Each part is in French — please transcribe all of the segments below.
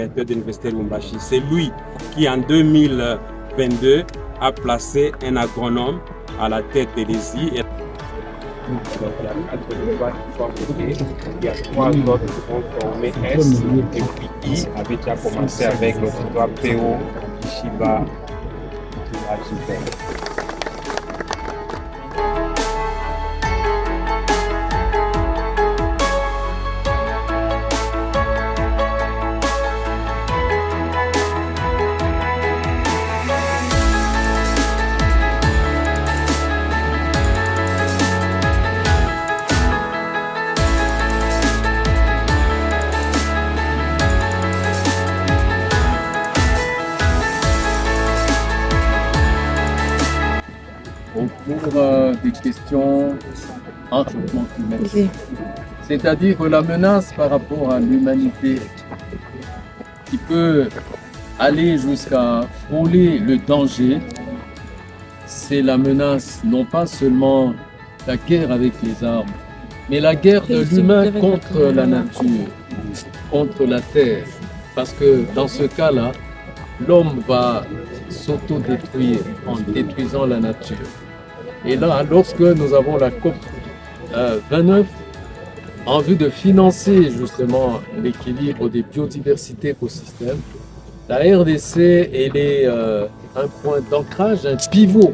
directeur de l'Université Lubumbashi. C'est lui qui, en 2022, a placé un agronome à la tête de l'ESI. Donc, il y a 4 étoiles qui sont côté. Il y a 3 autres qui sont formés S. Et puis I avait déjà commencé avec le tutorat PO, Ishiba, Ajibel. Pour des questions enchantiment climatique, c'est-à-dire que la menace par rapport à l'humanité qui peut aller jusqu'à frôler le danger, c'est la menace non pas seulement la guerre avec les armes, mais la guerre de l'humain contre la nature, contre la terre. Parce que dans ce cas-là, l'homme va s'auto-détruire en détruisant la nature. Et là, lorsque nous avons la COP 29, en vue de financer justement l'équilibre des biodiversités écosystèmes, la RDC elle est un point d'ancrage, un pivot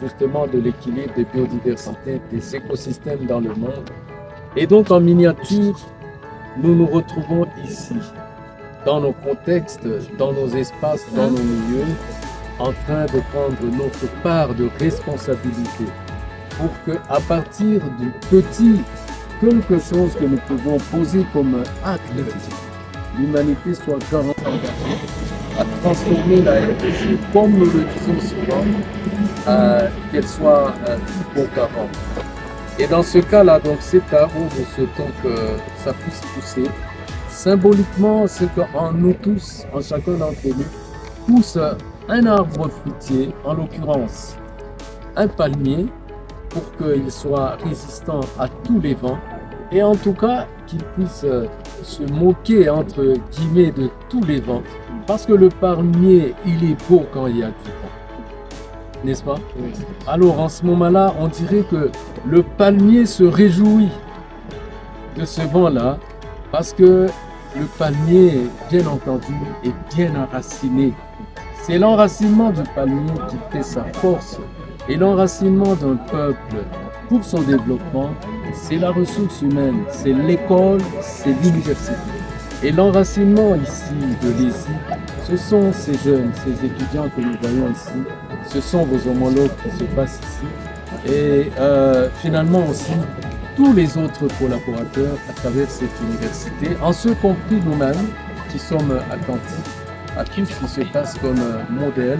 justement de l'équilibre des biodiversités, des écosystèmes dans le monde. Et donc en miniature, nous nous retrouvons ici, dans nos contextes, dans nos espaces, dans nos milieux, en train de prendre notre part de responsabilité pour qu'à partir du petit quelque chose que nous pouvons poser comme acte, l'humanité soit garantie à transformer la RDC, comme nous le disons souvent, qu'elle soit plus qu'avant. Et dans ce cas-là, donc c'est à où nous souhaitons que ça puisse pousser. Symboliquement, c'est qu'en nous tous, en chacun d'entre nous, pousse un arbre fruitier, en l'occurrence un palmier, pour qu'il soit résistant à tous les vents et en tout cas qu'il puisse se moquer entre guillemets de tous les vents, parce que le palmier il est beau quand il y a du vent, n'est-ce pas? Alors en ce moment-là, on dirait que le palmier se réjouit de ce vent-là, parce que le palmier, bien entendu, est bien enraciné. C'est l'enracinement du palmier qui fait sa force. Et l'enracinement d'un peuple pour son développement, c'est la ressource humaine, c'est l'école, c'est l'université. Et l'enracinement ici de l'ESI, ce sont ces jeunes, ces étudiants que nous voyons ici, ce sont vos homologues qui se passent ici. Et finalement aussi, tous les autres collaborateurs à travers cette université, en ce compris nous-mêmes qui sommes attentifs à tout ce qui se passe comme modèle.